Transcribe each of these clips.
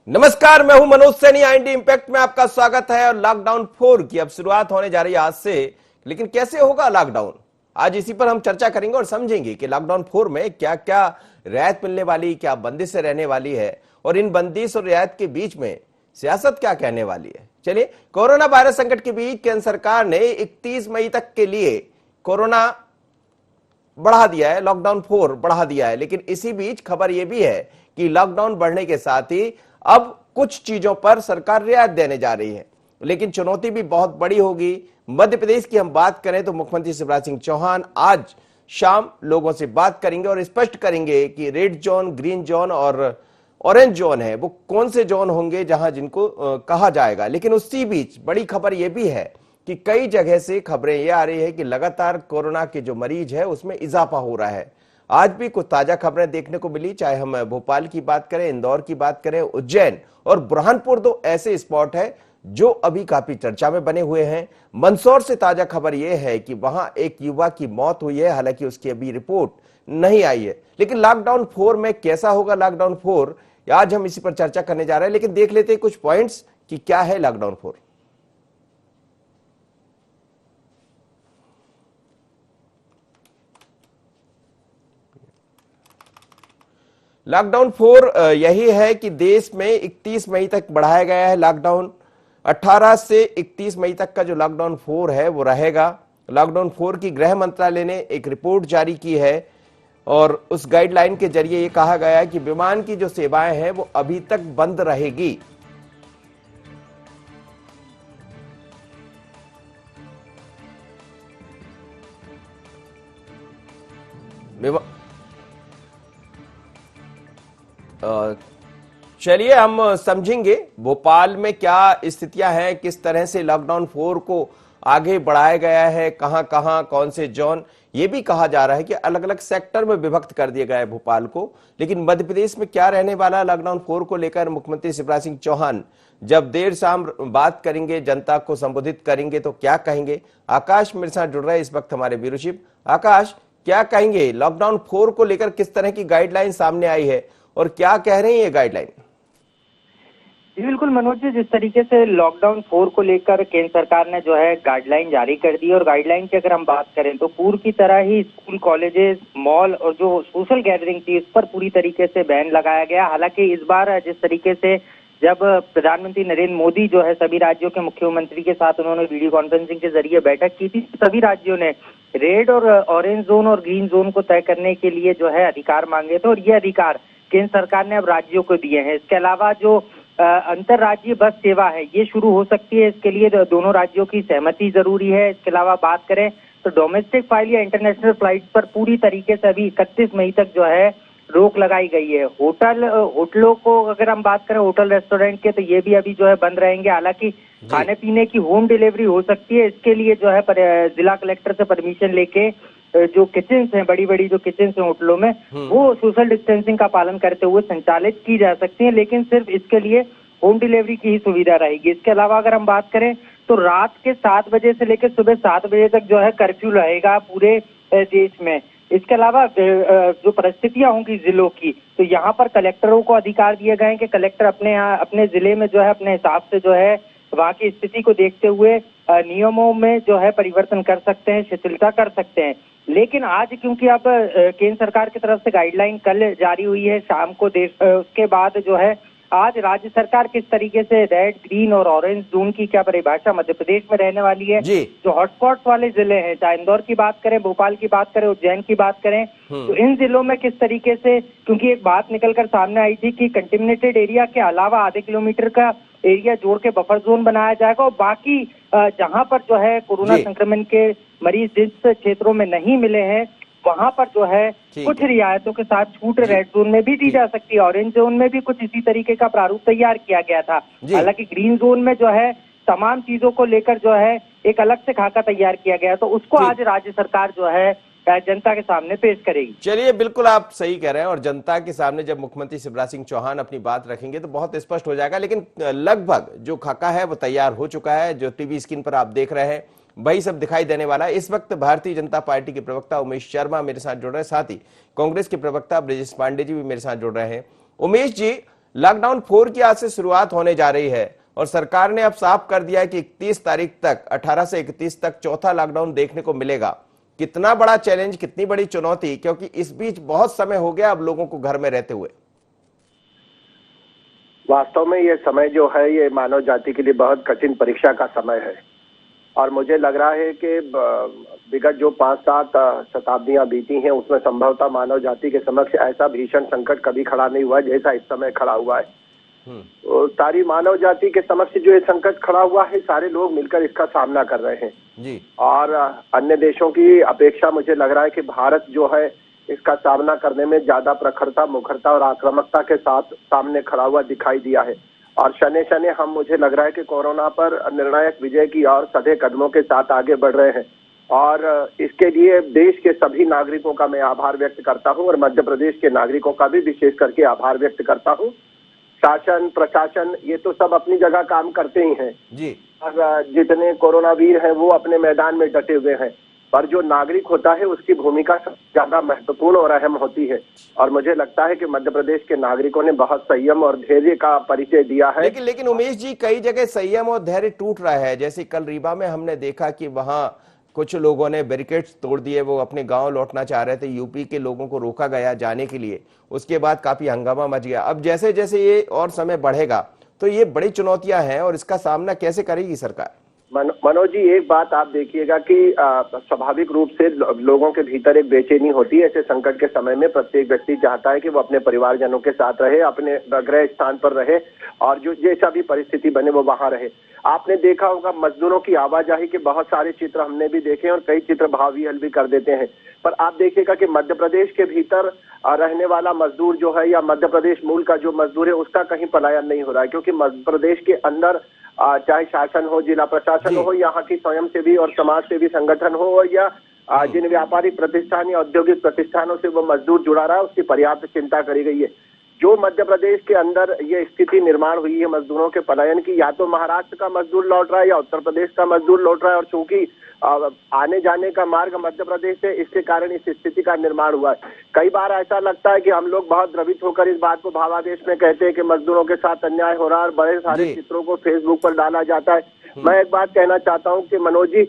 नमस्कार, मैं हूं मनोज सैनी। आईएनडी इंपैक्ट में आपका स्वागत है। और लॉकडाउन 4 की अब शुरुआत होने जा रही है आज से। लेकिन कैसे होगा लॉकडाउन, आज इसी पर हम चर्चा करेंगे और समझेंगे कि लॉकडाउन 4 में क्या क्या रियायत मिलने वाली, क्या बंदिशें रहने वाली है और इन बंदिश और रियायत के बीच में सियासत क्या कहने वाली है। चलिए, कोरोना वायरस संकट के बीच केंद्र सरकार ने 31 मई तक के लिए कोरोना बढ़ा दिया है, लॉकडाउन 4 बढ़ा दिया है। लेकिन इसी बीच खबर यह भी है कि लॉकडाउन बढ़ने के साथ ही अब कुछ चीजों पर सरकार रियायत देने जा रही है। लेकिन चुनौती भी बहुत बड़ी होगी। मध्य प्रदेश की हम बात करें तो मुख्यमंत्री शिवराज सिंह चौहान आज शाम लोगों से बात करेंगे और स्पष्ट करेंगे कि रेड जोन, ग्रीन जोन और ऑरेंज जोन है वो कौन से जोन होंगे जहां जिनको कहा जाएगा। लेकिन उसी बीच बड़ी खबर यह भी है कि कई जगह से खबरें ये आ रही है कि लगातार कोरोना के जो मरीज है उसमें इजाफा हो रहा है। आज भी कुछ ताजा खबरें देखने को मिली, चाहे हम भोपाल की बात करें, इंदौर की बात करें, उज्जैन और बुरहानपुर, दो ऐसे स्पॉट है जो अभी काफी चर्चा में बने हुए हैं। मंदसौर से ताजा खबर यह है कि वहां एक युवा की मौत हुई है, हालांकि उसकी अभी रिपोर्ट नहीं आई है। लेकिन लॉकडाउन 4 में कैसा होगा लॉकडाउन 4, आज हम इसी पर चर्चा करने जा रहे हैं। लेकिन देख लेते हैं कुछ पॉइंट्स कि क्या है लॉकडाउन 4। लॉकडाउन 4 यही है कि देश में 31 मई तक बढ़ाया गया है लॉकडाउन। 18 से 31 मई तक का जो लॉकडाउन 4 है वो रहेगा। लॉकडाउन 4 की गृह मंत्रालय ने एक रिपोर्ट जारी की है और उस गाइडलाइन के जरिए ये कहा गया है कि विमान की जो सेवाएं हैं वो अभी तक बंद रहेगी। चलिए हम समझेंगे भोपाल में क्या स्थितियां हैं, किस तरह से लॉकडाउन 4 को आगे बढ़ाया गया है, कहां कहां कौन से जोन। ये भी कहा जा रहा है कि अलग अलग सेक्टर में विभक्त कर दिया गया है भोपाल को। लेकिन मध्य प्रदेश में क्या रहने वाला है लॉकडाउन 4 को लेकर, मुख्यमंत्री शिवराज सिंह चौहान जब देर शाम बात करेंगे, जनता को संबोधित करेंगे तो क्या कहेंगे। आकाश मेरे साथ जुड़ रहे हैं इस वक्त हमारे ब्यूरो चीफ। आकाश, क्या कहेंगे लॉकडाउन 4 को लेकर, किस तरह की गाइडलाइन सामने आई है और क्या कह रही है ये गाइडलाइन? जी बिल्कुल मनोज जी, जिस तरीके से लॉकडाउन 4 को लेकर केंद्र सरकार ने जो है गाइडलाइन जारी कर दी, और गाइडलाइन की अगर हम बात करें तो पूर्व की तरह ही स्कूल, कॉलेजेस, मॉल और जो सोशल गैदरिंग थी उस पर पूरी तरीके से बैन लगाया गया। हालांकि इस बार जिस तरीके से जब प्रधानमंत्री नरेंद्र मोदी जो है सभी राज्यों के मुख्यमंत्री के साथ उन्होंने वीडियो कॉन्फ्रेंसिंग के जरिए बैठक की थी, सभी राज्यों ने रेड और ऑरेंज जोन और ग्रीन जोन को तय करने के लिए जो है अधिकार मांगे थे, और ये अधिकार केंद्र सरकार ने अब राज्यों को दिए हैं। इसके अलावा जो अंतरराज्यीय बस सेवा है ये शुरू हो सकती है, इसके लिए दोनों राज्यों की सहमति जरूरी है। इसके अलावा बात करें तो डोमेस्टिक फ्लाइट या इंटरनेशनल फ्लाइट पर पूरी तरीके से अभी 31 मई तक जो है रोक लगाई गई है। होटलों को अगर हम बात करें, होटल रेस्टोरेंट के, तो ये भी अभी जो है बंद रहेंगे। हालांकि खाने पीने की होम डिलीवरी हो सकती है, इसके लिए जो है जिला कलेक्टर से परमिशन लेके जो किचन्स हैं, बड़ी बड़ी जो किचन्स हैं होटलों में, वो सोशल डिस्टेंसिंग का पालन करते हुए संचालित की जा सकती है, लेकिन सिर्फ इसके लिए होम डिलीवरी की ही सुविधा रहेगी। इसके अलावा अगर हम बात करें तो रात के 7 बजे से लेकर सुबह 7 बजे तक जो है कर्फ्यू रहेगा पूरे देश में। इसके अलावा जो परिस्थितियां होंगी जिलों की, तो यहाँ पर कलेक्टरों को अधिकार दिए गए हैं कि कलेक्टर अपने जिले में जो है अपने हिसाब से जो है वहाँ की स्थिति को देखते हुए नियमों में जो है परिवर्तन कर सकते हैं, शिथिलता कर सकते हैं। लेकिन आज क्योंकि अब केंद्र सरकार की तरफ से गाइडलाइन कल जारी हुई है शाम को, उसके बाद जो है आज राज्य सरकार किस तरीके से रेड, ग्रीन और ऑरेंज जोन की क्या परिभाषा मध्य प्रदेश में रहने वाली है, जो हॉटस्पॉट वाले जिले हैं, चाहे इंदौर की बात करें, भोपाल की बात करें, उज्जैन की बात करें, तो इन जिलों में किस तरीके से, क्योंकि एक बात निकलकर सामने आई थी कि कंटेमिनेटेड एरिया के अलावा आधे किलोमीटर का एरिया जोड़ के बफर जोन बनाया जाएगा, और बाकी जहां पर जो है कोरोना संक्रमण के मरीज जिस क्षेत्रों में नहीं मिले हैं वहां पर जो है कुछ रियायतों के साथ छूट रेड जोन में भी दी जा सकती है। ऑरेंज जोन में भी कुछ इसी तरीके का प्रारूप तैयार किया गया था। हालांकि ग्रीन जोन में जो है तमाम चीजों को लेकर जो है एक अलग से खाका तैयार किया गया, तो उसको आज राज्य सरकार जो है जनता के सामने पेश करेगी। चलिए, बिल्कुल आप सही कह रहे हैं और जनता के सामने जब मुख्यमंत्री शिवराज सिंह चौहान अपनी बात रखेंगे तो बहुत स्पष्ट हो जाएगा। लेकिन लगभग जो खाका है वो तैयार हो चुका है, जो टीवी स्क्रीन पर आप देख रहे हैं वही सब दिखाई देने वाला है। इस वक्त भारतीय जनता पार्टी के प्रवक्ता उमेश शर्मा मेरे साथ जुड़ रहे हैं, साथ ही कांग्रेस के प्रवक्ता ब्रजेश पांडे जी भी मेरे साथ जुड़ रहे हैं। उमेश जी, लॉकडाउन 4 की आज से शुरुआत होने जा रही है और सरकार ने अब साफ कर दिया है कि 31 तारीख तक 18 से 31 तक चौथा लॉकडाउन देखने को मिलेगा। कितना बड़ा चैलेंज, कितनी बड़ी चुनौती, क्योंकि इस बीच बहुत समय हो गया अब लोगों को घर में रहते हुए। वास्तव में ये समय जो है ये मानव जाति के लिए बहुत कठिन परीक्षा का समय है और मुझे लग रहा है कि विगत जो 5-7 शताब्दियां बीती हैं उसमें संभवतः मानव जाति के समक्ष ऐसा भीषण संकट कभी खड़ा नहीं हुआ जैसा इस समय खड़ा हुआ है। तो सारी मानव जाति के समक्ष जो ये संकट खड़ा हुआ है, सारे लोग मिलकर इसका सामना कर रहे हैं जी। और अन्य देशों की अपेक्षा मुझे लग रहा है कि भारत जो है इसका सामना करने में ज्यादा प्रखरता, मुखरता और आक्रामकता के साथ सामने खड़ा हुआ दिखाई दिया है और शने शने हम, मुझे लग रहा है कि कोरोना पर निर्णायक विजय की ओर सधे कदमों के साथ आगे बढ़ रहे हैं और इसके लिए देश के सभी नागरिकों का मैं आभार व्यक्त करता हूं और मध्य प्रदेश के नागरिकों का भी विशेष करके आभार व्यक्त करता हूं। शासन, प्रशासन ये तो सब अपनी जगह काम करते ही हैं जी और जितने कोरोना वीर हैं वो अपने मैदान में डटे हुए हैं, पर जो नागरिक होता है उसकी भूमिका सबसे ज्यादा महत्वपूर्ण और अहम होती है और मुझे लगता है कि मध्य प्रदेश के नागरिकों ने बहुत संयम और धैर्य का परिचय दिया है। लेकिन उमेश जी, कई जगह संयम और धैर्य टूट रहा है। जैसे कल रीवा में हमने देखा कि वहां कुछ लोगों ने बैरिकेड्स तोड़ दिए, वो अपने गांव लौटना चाह रहे थे, यूपी के लोगों को रोका गया जाने के लिए, उसके बाद काफी हंगामा मच गया। अब जैसे जैसे ये और समय बढ़ेगा तो ये बड़ी चुनौतियां हैं और इसका सामना कैसे करेगी सरकार? मनोज जी, एक बात आप देखिएगा कि स्वाभाविक रूप से लोगों के भीतर एक बेचैनी होती है। ऐसे संकट के समय में प्रत्येक व्यक्ति चाहता है कि वो अपने परिवारजनों के साथ रहे, अपने गृह स्थान पर रहे और जो जैसा भी परिस्थिति बने वो वहां रहे। आपने देखा होगा मजदूरों की आवाजाही के बहुत सारे चित्र हमने भी देखे और कई चित्र भावविहल भी कर देते हैं, पर आप देखिएगा कि मध्य प्रदेश के भीतर रहने वाला मजदूर जो है या मध्य प्रदेश मूल का जो मजदूर है उसका कहीं पलायन नहीं हो रहा है, क्योंकि मध्य प्रदेश के अंदर चाहे शासन हो, जिला प्रशासन हो, यहाँ की स्वयंसेवी और समाज सेवी संगठन हो या जिन व्यापारिक प्रतिष्ठान या औद्योगिक प्रतिष्ठानों से वो मजदूर जुड़ा रहा है उसकी पर्याप्त चिंता करी गई है। जो मध्य प्रदेश के अंदर ये स्थिति निर्माण हुई है मजदूरों के पलायन की, या तो महाराष्ट्र का मजदूर लौट रहा है या उत्तर प्रदेश का मजदूर लौट रहा है और चूंकि आने जाने का मार्ग मध्य प्रदेश से, इसके कारण इस स्थिति का निर्माण हुआ है। कई बार ऐसा लगता है कि हम लोग बहुत द्रवित होकर इस बात को भावावेश में कहते हैं कि मजदूरों के साथ अन्याय हो रहा है और बड़े सारे चित्रों को फेसबुक पर डाला जाता है। मैं एक बात कहना चाहता हूँ कि मनोज जी,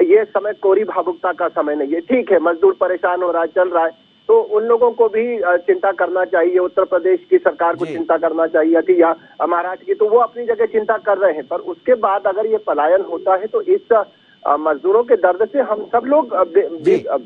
ये समय कोरी भावुकता का समय नहीं है। ठीक है, मजदूर परेशान हो रहा है, चल रहा है, तो उन लोगों को भी चिंता करना चाहिए। उत्तर प्रदेश की सरकार को चिंता करना चाहिए थी या महाराष्ट्र की, तो वो अपनी जगह चिंता कर रहे हैं, पर उसके बाद अगर ये पलायन होता है तो इस मजदूरों के दर्द से हम सब लोग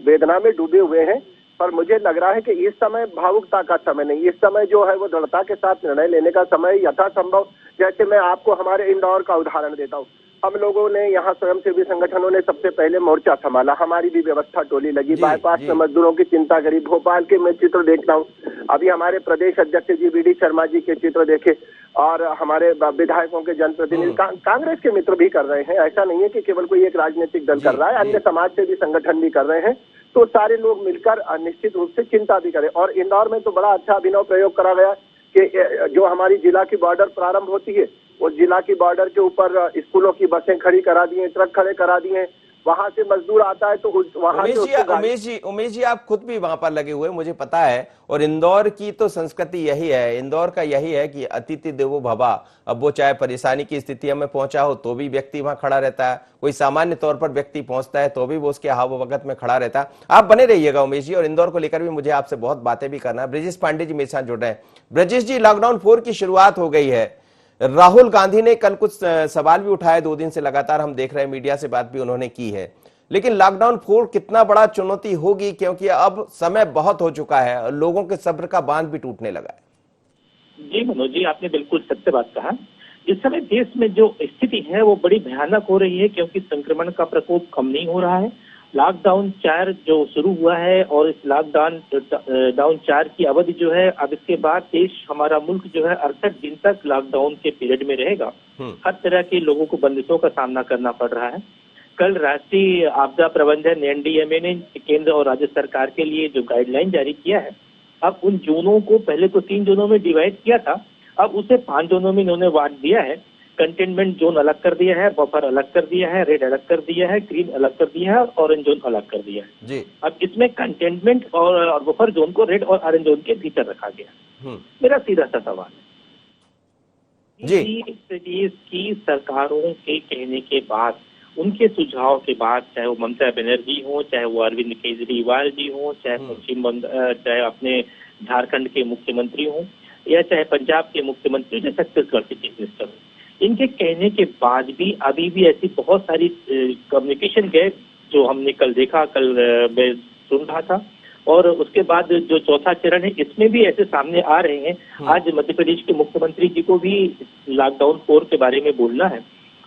वेदना में डूबे हुए हैं। पर मुझे लग रहा है कि इस समय भावुकता का समय नहीं, इस समय जो है वो दृढ़ता के साथ निर्णय लेने का समय, यथासंभव। जैसे मैं आपको हमारे इंदौर का उदाहरण देता हूँ, हम लोगों ने यहाँ स्वयंसेवी संगठनों ने सबसे पहले मोर्चा संभाला, हमारी भी व्यवस्था टोली लगी, बाईपास में मजदूरों की चिंता करी। भोपाल के मैं चित्र देखता हूँ, अभी हमारे प्रदेश अध्यक्ष जी वी.डी. शर्मा जी के चित्र देखे और हमारे विधायकों के जनप्रतिनिधि कांग्रेस के मित्र भी कर रहे हैं। ऐसा नहीं है कि केवल कोई एक राजनीतिक दल कर रहा है, अन्य समाज से भी संगठन भी कर रहे हैं। तो सारे लोग मिलकर निश्चित रूप से चिंता भी करें। और इंदौर में तो बड़ा अच्छा अभिनव प्रयोग करा गया कि जो हमारी जिला की बॉर्डर प्रारंभ होती है, उस जिला की बॉर्डर के ऊपर स्कूलों की बसें खड़ी करा दी हैं, ट्रक खड़े करा दिए, वहां से मजदूर आता है तो वहां उमेश जी आप खुद भी वहां पर लगे हुए, मुझे पता है। और इंदौर की तो संस्कृति यही है, इंदौर का यही है कि अतिथि देवो भव। अब वो चाहे परेशानी की स्थिति में पहुंचा हो तो भी व्यक्ति वहां खड़ा रहता है, कोई सामान्य तौर पर व्यक्ति पहुंचता है तो भी वो उसके हाव वगत में खड़ा रहता है। आप बने रहिएगा उमेश जी, और इंदौर को लेकर भी मुझे आपसे बहुत बातें भी करना है। ब्रजेश पांडे जी मेरे साथ जुड़ रहे हैं। ब्रजेश जी, लॉकडाउन 4 की शुरुआत हो गई है। राहुल गांधी ने कल कुछ सवाल भी उठाए, 2 दिन से लगातार हम देख रहे हैं, मीडिया से बात भी उन्होंने की है। लेकिन लॉकडाउन 4 कितना बड़ा चुनौती होगी, क्योंकि अब समय बहुत हो चुका है और लोगों के सब्र का बांध भी टूटने लगा है। जी मनोज जी, आपने बिल्कुल सत्य बात कहा। इस समय देश में जो स्थिति है वो बड़ी भयानक हो रही है, क्योंकि संक्रमण का प्रकोप कम नहीं हो रहा है। लॉकडाउन 4 जो शुरू हुआ है और इस लॉकडाउन 4 की अवधि जो है, अब इसके बाद देश, हमारा मुल्क जो है 68 दिन तक लॉकडाउन के पीरियड में रहेगा। हर तरह के लोगों को बंदिशों का सामना करना पड़ रहा है। कल राष्ट्रीय आपदा प्रबंधन एनडीएमए ने केंद्र और राज्य सरकार के लिए जो गाइडलाइन जारी किया है, अब उन जोनों को पहले तो 3 जोनों में डिवाइड किया था, अब उसे 5 जोनों में इन्होंने बांट दिया है। कंटेनमेंट जोन अलग कर दिया है, बफर अलग कर दिया है, रेड अलग कर दिया है, ग्रीन अलग कर दिया है, ऑरेंज जोन अलग कर दिया है जी। अब इसमें कंटेनमेंट और बफर जोन को रेड और ऑरेंज जोन के भीतर रखा गया। मेरा सीधा सा सवाल है, जी। प्रदेश की सरकारों के कहने के बाद, उनके सुझाव के बाद, चाहे वो ममता बनर्जी हो, चाहे वो अरविंद केजरीवाल जी हो, चाहे अपने झारखंड के मुख्यमंत्री हो, या चाहे पंजाब के मुख्यमंत्री, या छत्तीसगढ़ के चीफ मिनिस्टर हो, इनके कहने के बाद भी अभी भी ऐसी बहुत सारी कम्युनिकेशन गैप जो हमने कल देखा, कल मैं सुन रहा था, और उसके बाद जो चौथा चरण है इसमें भी ऐसे सामने आ रहे हैं। आज मध्य प्रदेश के मुख्यमंत्री जी को भी लॉकडाउन 4 के बारे में बोलना है।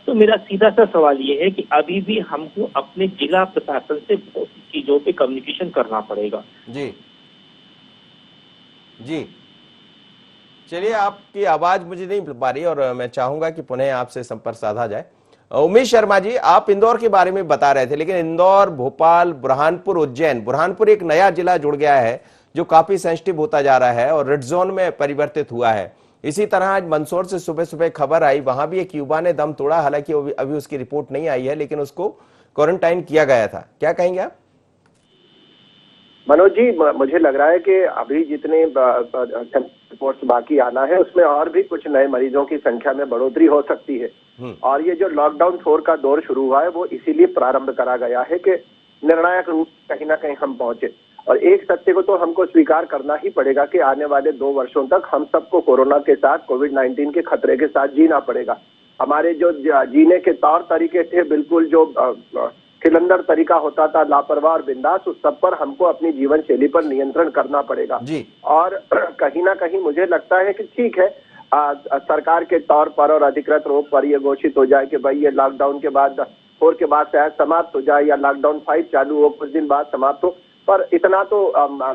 तो मेरा सीधा सा सवाल ये है कि अभी भी हमको अपने जिला प्रशासन से बहुत सी चीजों पे कम्युनिकेशन करना पड़ेगा। जी जी, चलिए, आपकी आवाज मुझे नहीं मिल पा रही और मैं चाहूंगा कि पुनः आपसे संपर्क साधा जाए। उमेश शर्मा जी, आप इंदौर के बारे में बता रहे थे, लेकिन इंदौर, भोपाल, बुरहानपुर, उज्जैन, बुरहानपुर एक नया जिला जुड़ गया है जो काफी सेंसिटिव होता जा रहा है और रेड जोन में परिवर्तित हुआ है। इसी तरह आज मंदसौर से सुबह सुबह खबर आई, वहां भी एक युवा ने दम तोड़ा, हालांकि अभी उसकी रिपोर्ट नहीं आई है, लेकिन उसको क्वारंटाइन किया गया था। क्या कहेंगे आप? मनोज जी, मुझे लग रहा है कि अभी जितने रिपोर्ट्स बाकी आना है उसमें और भी कुछ नए मरीजों की संख्या में बढ़ोतरी हो सकती है। और ये जो लॉकडाउन 4 का दौर शुरू हुआ है वो इसीलिए प्रारंभ करा गया है कि निर्णायक रूप से कहीं ना कहीं हम पहुंचे। और एक सत्य को तो हमको स्वीकार करना ही पड़ेगा कि आने वाले 2 वर्षों तक हम सबको कोरोना के साथ, कोविड-19 के खतरे के साथ जीना पड़ेगा। हमारे जो जीने के तौर तरीके थे, बिल्कुल जो खिलंदर तरीका होता था, लापरवाह और बिंदास, उस सब पर हमको अपनी जीवन शैली पर नियंत्रण करना पड़ेगा जी। और कहीं ना कहीं मुझे लगता है कि ठीक है, सरकार के तौर पर और अधिकृत रूप पर यह घोषित हो जाए कि भाई ये लॉकडाउन के बाद 4 के बाद शायद समाप्त हो जाए या लॉकडाउन 5 चालू हो, कुछ दिन बाद समाप्त हो, पर इतना तो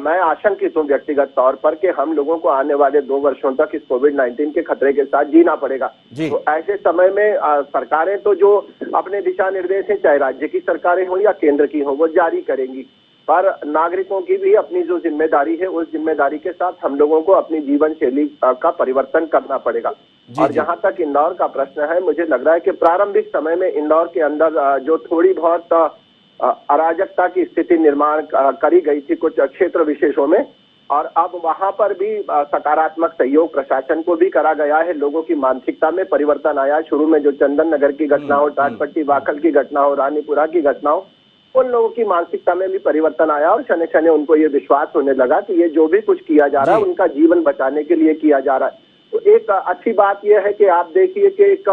मैं आशंकित हूँ व्यक्तिगत तौर पर कि हम लोगों को आने वाले 2 वर्षों तक इस कोविड-19 के खतरे के साथ जीना पड़ेगा। तो ऐसे समय में सरकारें तो जो अपने दिशा निर्देश हैं, चाहे राज्य की सरकारें हो या केंद्र की हो, वो जारी करेंगी, पर नागरिकों की भी अपनी जो जिम्मेदारी है उस जिम्मेदारी के साथ हम लोगों को अपनी जीवन शैली का परिवर्तन करना पड़ेगा। और जहां तक इंदौर का प्रश्न है, मुझे लग रहा है कि प्रारंभिक समय में इंदौर के अंदर जो थोड़ी बहुत अराजकता की स्थिति निर्माण करी गई थी कुछ क्षेत्र विशेषों में, और अब वहां पर भी सकारात्मक सहयोग प्रशासन को भी करा गया है। लोगों की मानसिकता में परिवर्तन आया। शुरू में जो चंदन नगर की घटना हो, टाटपट्टी वाकल की घटना हो, रानीपुरा की घटना हो, उन लोगों की मानसिकता में भी परिवर्तन आया और क्षण क्षण उनको ये विश्वास होने लगा कि ये जो भी कुछ किया जा रहा है उनका जीवन बचाने के लिए किया जा रहा है। तो एक अच्छी बात यह है कि आप देखिए कि एक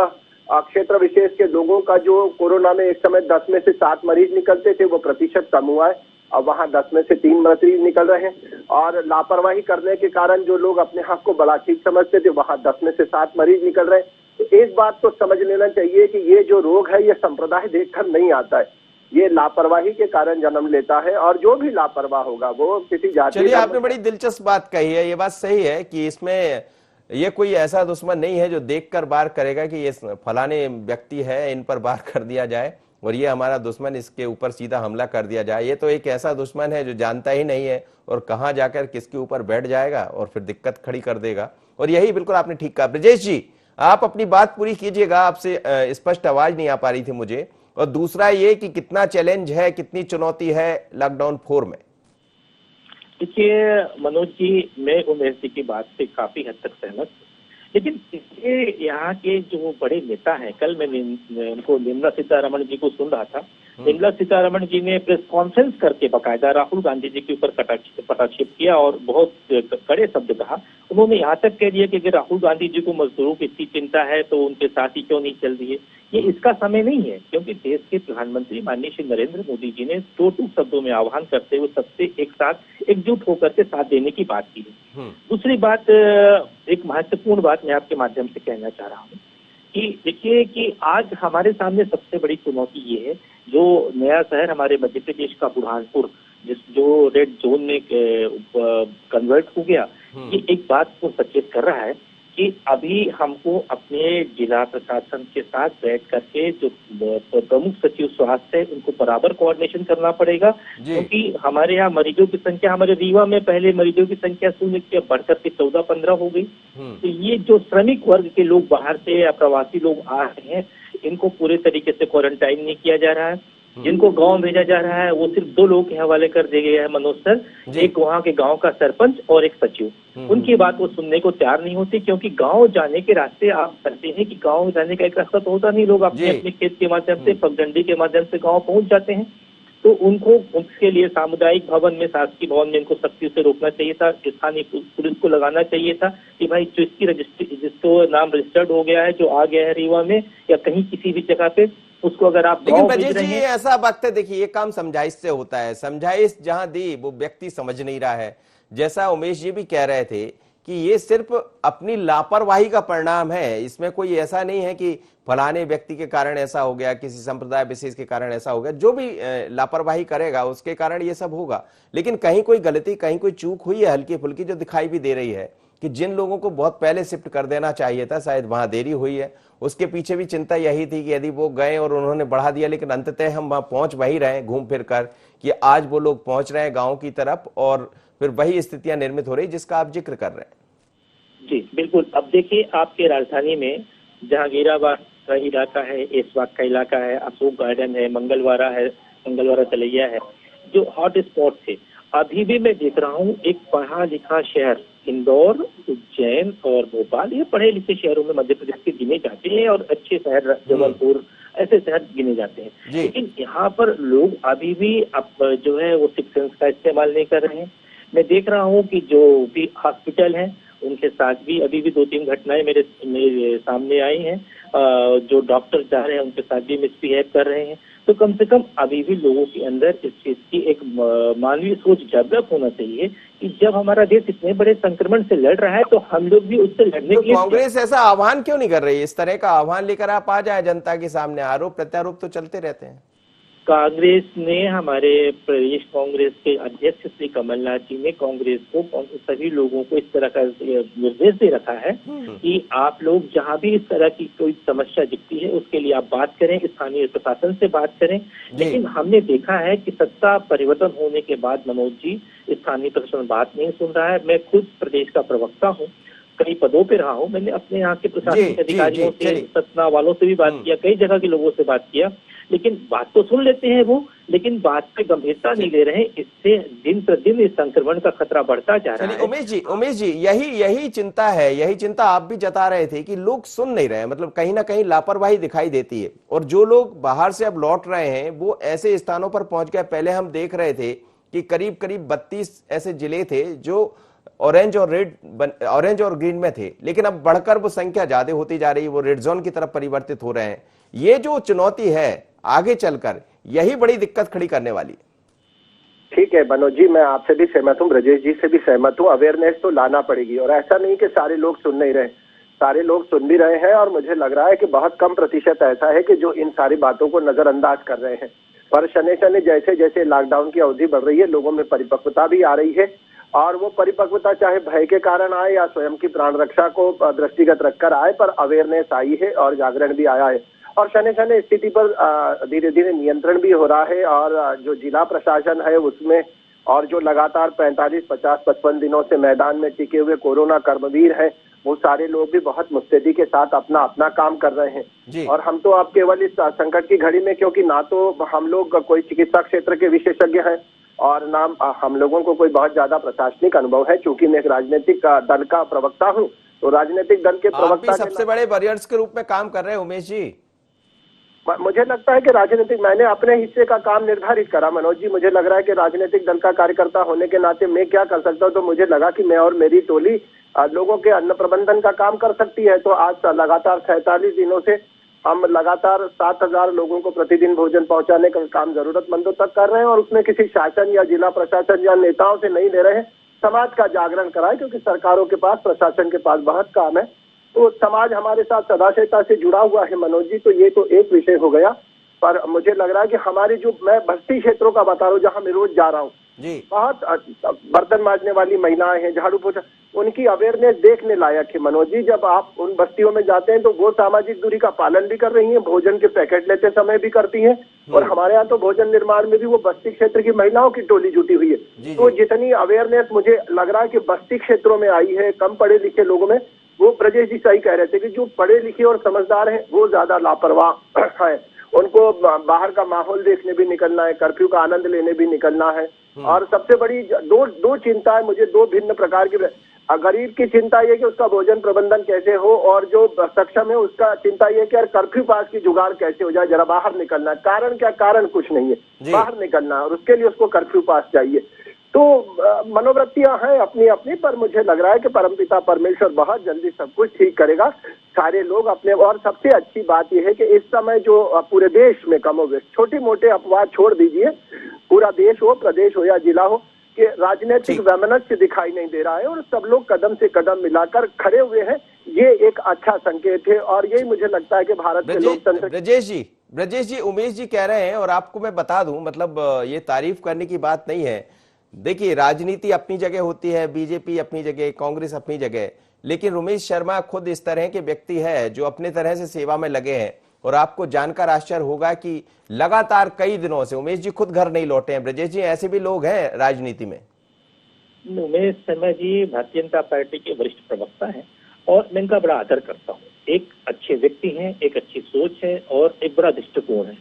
क्षेत्र विशेष के लोगों का जो कोरोना में एक समय 10 में से 7 मरीज निकलते थे, वो प्रतिशत कम हुआ है। अब वहां 10 में से 3 मरीज निकल रहे हैं और लापरवाही करने के कारण जो लोग अपने हक को बड़ा ठीक समझते थे, वहां 10 में से 7 मरीज निकल रहे हैं। तो एक बात तो समझ लेना चाहिए कि ये जो रोग है ये संप्रदाय देखकर नहीं आता है, ये लापरवाही के कारण जन्म लेता है और जो भी लापरवाह होगा वो किसी जाति। चलिए, आपने बड़ी दिलचस्प बात कही है। ये बात सही है कि इसमें ये कोई ऐसा दुश्मन नहीं है जो देखकर वार करेगा कि ये फलाने व्यक्ति है, इन पर वार कर दिया जाए और ये हमारा दुश्मन, इसके ऊपर सीधा हमला कर दिया जाए। ये तो एक ऐसा दुश्मन है जो जानता ही नहीं है और कहां जाकर किसके ऊपर बैठ जाएगा और फिर दिक्कत खड़ी कर देगा। और यही बिल्कुल आपने ठीक कहा। ब्रजेश जी, आप अपनी बात पूरी कीजिएगा, आपसे स्पष्ट आवाज नहीं आ पा रही थी मुझे। और दूसरा ये कि कितना चैलेंज है, कितनी चुनौती है लॉकडाउन 4 में? देखिए मनोज जी, मैं उमेश जी की बात से काफी हद तक सहमत हूँ, लेकिन इसके यहाँ के जो बड़े नेता हैं, कल मैं उनको निर्मला सीतारमण जी को सुन रहा था। निर्मला सीतारमण जी ने प्रेस कॉन्फ्रेंस करके बाकायदा राहुल गांधी जी के ऊपर कटाक्षेप किया और बहुत कड़े शब्द कहा। उन्होंने यहाँ तक कह दिया कि अगर राहुल गांधी जी को मजदूरों की इतनी चिंता है तो उनके साथ ही क्यों नहीं चल रही है। ये इसका समय नहीं है, क्योंकि देश के प्रधानमंत्री माननीय श्री नरेंद्र मोदी जी ने 2 शब्दों में आह्वान करते हुए सबसे एक साथ एकजुट होकर के साथ देने की बात की है। दूसरी बात, एक महत्वपूर्ण बात मैं आपके माध्यम से कहना चाह रहा हूँ कि देखिए कि आज हमारे सामने सबसे बड़ी चुनौती ये है, जो नया शहर हमारे मध्य प्रदेश का बुरहानपुर जो रेड जोन में कन्वर्ट हो गया, ये एक बात को सचेत कर रहा है कि अभी हमको अपने जिला प्रशासन के साथ बैठ करके जो प्रमुख सचिव स्वास्थ्य है उनको बराबर कोऑर्डिनेशन करना पड़ेगा, क्योंकि हमारे यहाँ मरीजों की संख्या, हमारे रीवा में पहले मरीजों की संख्या 0 से बढ़कर के 14-15 हो गई। तो ये जो श्रमिक वर्ग के लोग बाहर से या प्रवासी लोग आ रहे हैं, इनको पूरे तरीके से क्वारंटाइन नहीं किया जा रहा है। जिनको गांव भेजा जा रहा है वो सिर्फ 2 लोगों के हवाले कर दिए गए हैं, मनोज सर, एक वहाँ के गांव का सरपंच और एक सचिव। उनकी बात वो सुनने को तैयार नहीं होती, क्योंकि गांव जाने के रास्ते आप करते हैं कि गांव जाने का एक रास्ता तो होता नहीं, लोग अपने अपने खेत के माध्यम से, पगडंडी के माध्यम से गाँव पहुंच जाते हैं। तो उनको उसके लिए सामुदायिक भवन में, शासकीय भवन में इनको सख्ती से रोकना चाहिए था। स्थानीय पुलिस को लगाना चाहिए था कि भाई जो इसकी जिसको नाम रजिस्टर्ड हो गया है, जो आ गया है रीवा में या कहीं किसी भी जगह पे, उसको अगर आप लेकिन ब्रजेश जी ये ऐसा वक्त है, देखिए ये काम समझाइश से होता है, समझाइश जहां दी वो व्यक्ति समझ नहीं रहा है। जैसा उमेश जी भी कह रहे थे कि ये सिर्फ अपनी लापरवाही का परिणाम है, इसमें कोई ऐसा नहीं है कि फलाने व्यक्ति के कारण ऐसा हो गया, किसी संप्रदाय विशेष के कारण ऐसा हो गया। जो भी लापरवाही करेगा उसके कारण ये सब होगा, लेकिन कहीं कोई गलती, कहीं कोई चूक हुई है हल्की फुल्की, जो दिखाई भी दे रही है कि जिन लोगों को बहुत पहले शिफ्ट कर देना चाहिए था, शायद वहां देरी हुई है। उसके पीछे भी चिंता यही थी कि यदि वो गए और उन्होंने बढ़ा दिया, लेकिन अंततः हम वहां पहुंच वही रहे घूम फिर कर, कि आज वो लोग पहुंच रहे हैं गांव की तरफ और फिर वही स्थितियां निर्मित हो रही जिसका आप जिक्र कर रहे हैं। जी बिल्कुल। अब देखिए, आपके राजधानी में जहांगीराबाद का इलाका है, एसबाग का इलाका है, अशोक गार्डन है, मंगलवारा तलैया है, जो हॉट स्पॉट थे। अभी भी मैं देख रहा हूँ एक पढ़ा लिखा शहर इंदौर, उज्जैन और भोपाल, ये पढ़े लिखे शहरों में मध्य प्रदेश के गिने जाते हैं, और अच्छे शहर जबलपुर, ऐसे शहर गिने जाते हैं। लेकिन यहाँ पर लोग अभी भी अब जो है वो सिक्स सेंस का इस्तेमाल नहीं कर रहे हैं। मैं देख रहा हूँ कि जो भी हॉस्पिटल है उनके साथ भी अभी भी 2-3 घटनाएं मेरे सामने आई हैं। जो डॉक्टर जा रहे हैं उनके साथ भी मिसबिहेव कर रहे हैं। तो कम से कम अभी भी लोगों के अंदर इस चीज की एक मानवीय सोच डेवलप होना चाहिए कि जब हमारा देश इतने बड़े संक्रमण से लड़ रहा है तो हम लोग भी उससे लड़ने के लिए। कांग्रेस ऐसा आह्वान क्यों नहीं कर रही? इस तरह का आह्वान लेकर आप आ जाए जनता के सामने, आरोप प्रत्यारोप तो चलते रहते हैं। कांग्रेस ने, हमारे प्रदेश कांग्रेस के अध्यक्ष श्री कमलनाथ जी ने कांग्रेस को, सभी लोगों को इस तरह का निर्देश दे रखा है कि आप लोग जहां भी इस तरह की कोई समस्या दिखती है उसके लिए आप बात करें, स्थानीय प्रशासन से बात करें। लेकिन हमने देखा है कि सत्ता परिवर्तन होने के बाद मनोज जी, स्थानीय प्रशासन बात नहीं सुन रहा है। मैं खुद प्रदेश का प्रवक्ता हूँ, कई पदों पे रहा हूँ, मैंने अपने यहाँ के प्रशासनिक अधिकारियों से, सतना वालों से भी बात किया, कई जगह के लोगों से बात किया, लेकिन बात तो सुन लेते हैं वो, लेकिन बात पे गंभीरता नहीं ले रहे। इससे दिन प्रतिदिन इस संक्रमण का खतरा बढ़ता जा रहा है। उमेश जी यही चिंता है, यही चिंता आप भी जता रहे थे कि लोग सुन नहीं रहे, मतलब कहीं ना कहीं लापरवाही दिखाई देती है। और जो लोग बाहर से अब लौट रहे हैं वो ऐसे स्थानों पर पहुंच गए, पहले हम देख रहे थे कि करीब 32 ऐसे जिले थे जो ऑरेंज और ग्रीन में थे, लेकिन अब बढ़कर वो संख्या ज्यादा होती जा रही है, वो रेड जोन की तरफ परिवर्तित हो रहे हैं। ये जो चुनौती है आगे चलकर, यही बड़ी दिक्कत खड़ी करने वाली है। ठीक है मनोज जी, मैं आपसे भी सहमत हूँ, ब्रजेश जी से भी सहमत हूँ। अवेयरनेस तो लाना पड़ेगी, और ऐसा नहीं कि सारे लोग सुन नहीं रहे, सारे लोग सुन भी रहे हैं। और मुझे लग रहा है कि बहुत कम प्रतिशत ऐसा है कि जो इन सारी बातों को नजरअंदाज कर रहे हैं। पर शनि शनि जैसे जैसे लॉकडाउन की अवधि बढ़ रही है, लोगों में परिपक्वता भी आ रही है, और वो परिपक्वता चाहे भय के कारण आए या स्वयं की प्राण रक्षा को दृष्टिगत रखकर आए, पर अवेयरनेस आई है और जागरण भी आया है। और शनि शनि स्थिति पर धीरे धीरे नियंत्रण भी हो रहा है। और जो जिला प्रशासन है उसमें, और जो लगातार 45, 50, 55 दिनों से मैदान में टिके हुए कोरोना कर्मवीर हैं, वो सारे लोग भी बहुत मुस्तैदी के साथ अपना अपना काम कर रहे हैं। और हम तो अब केवल इस संकट की घड़ी में, क्योंकि ना तो हम लोग कोई चिकित्सा क्षेत्र के विशेषज्ञ हैं और ना हम लोगों को कोई बहुत ज्यादा प्रशासनिक अनुभव है, चूंकि मैं एक राजनीतिक दल का प्रवक्ता हूँ, तो राजनीतिक दल के प्रवक्ता सबसे बड़े वॉरियर्स के रूप में काम कर रहे हैं उमेश जी। मुझे लगता है कि राजनीतिक, मैंने अपने हिस्से का काम निर्धारित करा मनोज जी। मुझे लग रहा है कि राजनीतिक दल का कार्यकर्ता होने के नाते मैं क्या कर सकता हूँ, तो मुझे लगा कि मैं और मेरी टोली लोगों के अन्न प्रबंधन का काम कर सकती है। तो आज लगातार 47 दिनों से हम लगातार 7,000 लोगों को प्रतिदिन भोजन पहुंचाने का काम जरूरतमंदों तक कर रहे हैं, और उसमें किसी शासन या जिला प्रशासन या नेताओं से नहीं ले रहे हैं। समाज का जागरण कराए, क्योंकि सरकारों के पास, प्रशासन के पास बहुत काम है, तो समाज हमारे साथ सदाशयता से जुड़ा हुआ है मनोज जी। तो ये तो एक विषय हो गया, पर मुझे लग रहा है कि हमारी जो, मैं बस्ती क्षेत्रों का बता रहा हूँ जहाँ मैं रोज जा रहा हूँ, बहुत बर्तन मांजने वाली महिलाएं हैं, झाड़ू पोछा, उनकी अवेयरनेस देखने लायक है मनोज जी। जब आप उन बस्तियों में जाते हैं तो वो सामाजिक दूरी का पालन भी कर रही हैं, भोजन के पैकेट लेते समय भी करती हैं, और हमारे यहाँ तो भोजन निर्माण में भी वो बस्ती क्षेत्र की महिलाओं की टोली जुटी हुई है। तो जितनी अवेयरनेस मुझे लग रहा है कि बस्ती क्षेत्रों में आई है, कम पढ़े लिखे लोगों में, वो ब्रजेश जी सही कह रहे थे कि जो पढ़े लिखे और समझदार हैं वो ज्यादा लापरवाह है। उनको बाहर का माहौल देखने भी निकलना है, कर्फ्यू का आनंद लेने भी निकलना है। और सबसे बड़ी दो चिंता है मुझे, दो भिन्न प्रकार की। गरीब की चिंता ये कि उसका भोजन प्रबंधन कैसे हो, और जो सक्षम है उसका चिंता ये कि यार कर्फ्यू पास की जुगाड़ कैसे हो जाए, जरा बाहर निकलना है। कारण क्या, कारण कुछ नहीं है, बाहर निकलना है और उसके लिए उसको कर्फ्यू पास चाहिए। तो मनोवृत्तियां हैं अपनी अपनी, पर मुझे लग रहा है कि परमपिता परमेश्वर बहुत जल्दी सब कुछ ठीक करेगा। सारे लोग अपने, और सबसे अच्छी बात यह है कि इस समय जो पूरे देश में कमोबेश छोटे मोटे अपवाद छोड़ दीजिए, पूरा देश हो, प्रदेश हो या जिला हो, कि राजनीतिक वैमनस्य दिखाई नहीं दे रहा है और सब लोग कदम से कदम मिलाकर खड़े हुए हैं। ये एक अच्छा संकेत है और यही मुझे लगता है कि भारत के लोकतंत्र। ब्रजेश जी, उमेश जी कह रहे हैं, और आपको मैं बता दूं, मतलब ये तारीफ करने की बात नहीं है। देखिए, राजनीति अपनी जगह होती है, बीजेपी अपनी जगह, कांग्रेस अपनी जगह, लेकिन उमेश शर्मा खुद इस तरह के व्यक्ति है जो अपने तरह से सेवा में लगे हैं। और आपको जानकर आश्चर्य होगा कि लगातार कई दिनों से उमेश जी खुद घर नहीं लौटे हैं। ब्रजेश जी, ऐसे भी लोग हैं राजनीति में? उमेश शर्मा जी भारतीय जनता पार्टी के वरिष्ठ प्रवक्ता हैं और मैं इनका बड़ा आदर करता हूँ। एक अच्छे व्यक्ति हैं, एक अच्छी सोच है और एक बड़ा दृष्टिकोण है।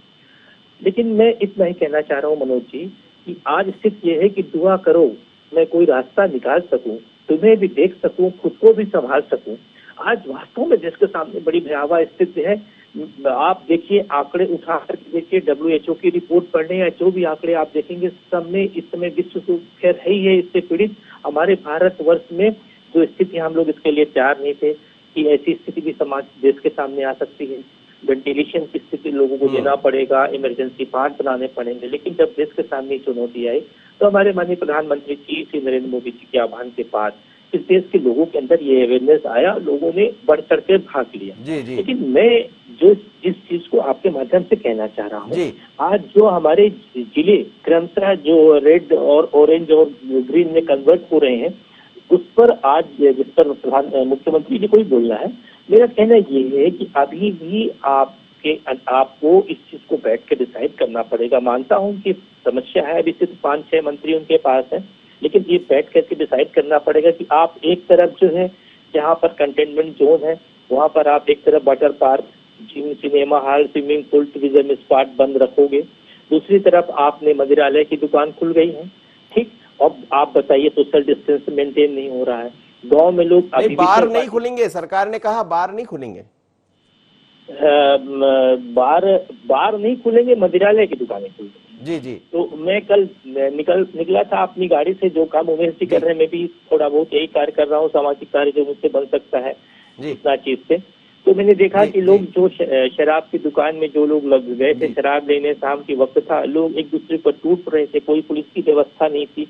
लेकिन मैं इतना ही कहना चाह रहा हूँ मनोज जी कि आज स्थिति यह है कि दुआ करो मैं कोई रास्ता निकाल सकूं, तुम्हें भी देख सकूं, खुद को भी संभाल सकूं। आज वास्तव में देश के सामने बड़ी भयावह स्थिति है। आप देखिए, आंकड़े उठा कर देखिए, WHO की रिपोर्ट पढ़ने या जो भी आंकड़े आप देखेंगे, सब में इस समय विश्व तो खैर है ही है इससे पीड़ित। हमारे भारतवर्ष में जो स्थिति, हम लोग इसके लिए तैयार नहीं थे कि ऐसी स्थिति भी समाज देश के सामने आ सकती है। वेंटिलेशन की स्थिति लोगों को देना पड़ेगा, इमरजेंसी पार्ट बनाने पड़ेंगे। लेकिन जब देश के सामने चुनौती आई तो हमारे माननीय प्रधानमंत्री जी श्री नरेंद्र मोदी जी के आह्वान के बाद इस देश के लोगों के अंदर ये अवेयरनेस आया, लोगों ने बढ़ चढ़ कर भाग लिया। लेकिन मैं जो जिस चीज को आपके माध्यम से कहना चाह रहा हूँ, आज जो हमारे जिले क्रमशः जो रेड और ऑरेंज और ग्रीन में कन्वर्ट हो रहे हैं, उस पर आज जिस पर मुख्यमंत्री जी को ही बोलना है। मेरा कहना ये है कि अभी भी आपको इस चीज को बैठ के डिसाइड करना पड़ेगा। मानता हूं कि समस्या है, अभी सिर्फ 5-6 मंत्री उनके पास है, लेकिन ये बैठ करके डिसाइड करना पड़ेगा कि आप एक तरफ जो है जहां पर कंटेनमेंट जोन है वहां पर आप एक तरफ water park, gym, cinema hall, swimming pool, tourism spot बंद रखोगे, दूसरी तरफ आपने मदिरालय की दुकान खुल गई है, ठीक। अब आप बताइए, सोशल डिस्टेंस मेंटेन नहीं हो रहा है। गांव में लोग अभी बार नहीं खुलेंगे, सरकार ने कहा बार नहीं खुलेंगे। बार नहीं खुलेंगे, मदिरालय की दुकानें खुलेंगी। जी। तो मैं कल निकला था अपनी गाड़ी से, जो काम उमेश जी कर रहे हैं मैं भी थोड़ा बहुत यही कार्य कर रहा हूँ, सामाजिक कार्य जो मुझसे बन सकता है इतना चीज से। तो मैंने देखा कि लोग जो शराब की दुकान में जो लोग लग गए थे शराब लेने, शाम की वक्त था, लोग एक दूसरे पर टूट रहे थे, कोई पुलिस की व्यवस्था नहीं थी।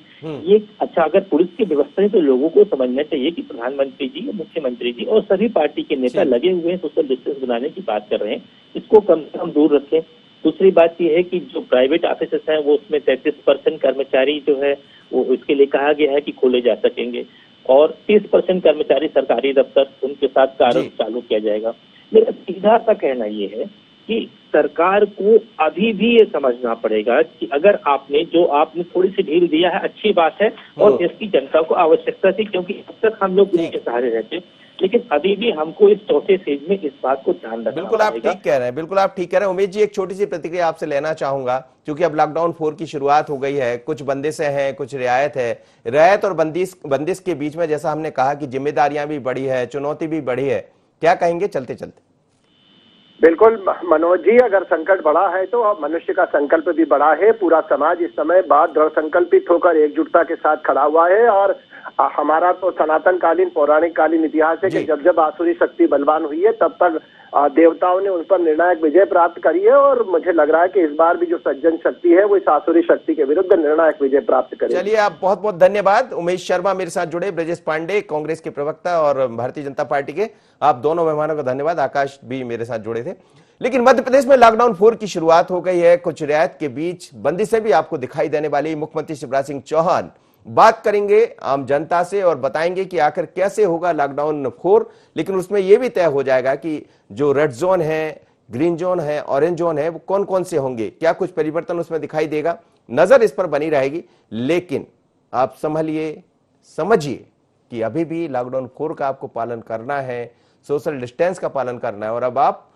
ये अच्छा, अगर पुलिस की व्यवस्था है तो लोगों को समझना चाहिए कि प्रधानमंत्री जी, मुख्यमंत्री जी और सभी पार्टी के नेता लगे हुए हैं, सोशल डिस्टेंस बनाने की बात कर रहे हैं, इसको कम से कम दूर रखें। दूसरी बात यह है कि जो प्राइवेट ऑफिसेस हैं वो उसमें 33% कर्मचारी जो है वो इसके लिए कहा गया है कि खोले जा सकेंगे और 30% कर्मचारी सरकारी दफ्तर, उनके साथ कार्य चालू किया जाएगा। मेरा सीधा सा कहना यह है कि सरकार को अभी भी ये समझना पड़ेगा कि अगर आपने थोड़ी सी ढील दिया है, अच्छी बात है और देश की जनता को आवश्यकता थी, क्योंकि अब तक हम लोग इसके सहारे रहते, लेकिन अभी भी हमको इस चौथे फेज में इस बात को ध्यान रखना बिल्कुल आप ठीक कह रहे हैं, बिल्कुल आप ठीक कह रहे हैं। उमेश जी, एक छोटी सी प्रतिक्रिया आपसे लेना चाहूंगा, क्योंकि अब लॉकडाउन 4 की शुरुआत हो गई है, कुछ बंदिशें हैं, कुछ रियायत है। रियायत और बंदिश के बीच में जैसा हमने कहा कि जिम्मेदारियां भी बढ़ी है, चुनौती भी बढ़ी है, क्या कहेंगे चलते चलते? बिल्कुल मनोज जी, अगर संकट बड़ा है तो मनुष्य का संकल्प भी बड़ा है। पूरा समाज इस समय बहुत दृढ़ संकल्पित होकर एकजुटता के साथ खड़ा हुआ है और हमारा तो सनातन कालीन पौराणिक कालीन इतिहास है कि जब जब आसुरी शक्ति बलवान हुई है तब तक देवताओं ने उन पर निर्णायक विजय प्राप्त करी है और मुझे लग रहा है कि इस बार भी जो सज्जन शक्ति है वो इस आसुरी शक्ति के विरुद्ध निर्णायक विजय प्राप्त करेगी। चलिए, आप बहुत बहुत धन्यवाद। उमेश शर्मा मेरे साथ जुड़े, ब्रजेश पांडे कांग्रेस के प्रवक्ता और भारतीय जनता पार्टी के, आप दोनों मेहमानों का धन्यवाद। आकाश भी मेरे साथ जुड़े थे। लेकिन मध्य प्रदेश में लॉकडाउन 4 की शुरुआत हो गई है, कुछ रियायत के बीच बंदिशें भी आपको दिखाई देने वाली। मुख्यमंत्री शिवराज सिंह चौहान बात करेंगे आम जनता से और बताएंगे कि आखिर कैसे होगा लॉकडाउन 4, लेकिन उसमें यह भी तय हो जाएगा कि जो रेड जोन है, ग्रीन जोन है, ऑरेंज जोन है, वो कौन कौन से होंगे, क्या कुछ परिवर्तन उसमें दिखाई देगा। नजर इस पर बनी रहेगी, लेकिन आप संभलिए, समझिए कि अभी भी लॉकडाउन 4 का आपको पालन करना है, सोशल डिस्टेंस का पालन करना है और अब आप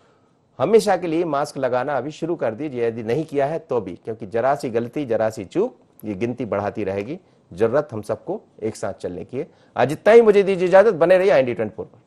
हमेशा के लिए मास्क लगाना अभी शुरू कर दीजिए, यदि नहीं किया है तो भी, क्योंकि जरा सी गलती, जरा सी चूक, ये गिनती बढ़ाती रहेगी। जरूरत हम सबको एक साथ चलने की है। आज इतना ही, मुझे दीजिए इजाजत, बने रहिए IND 24 पर।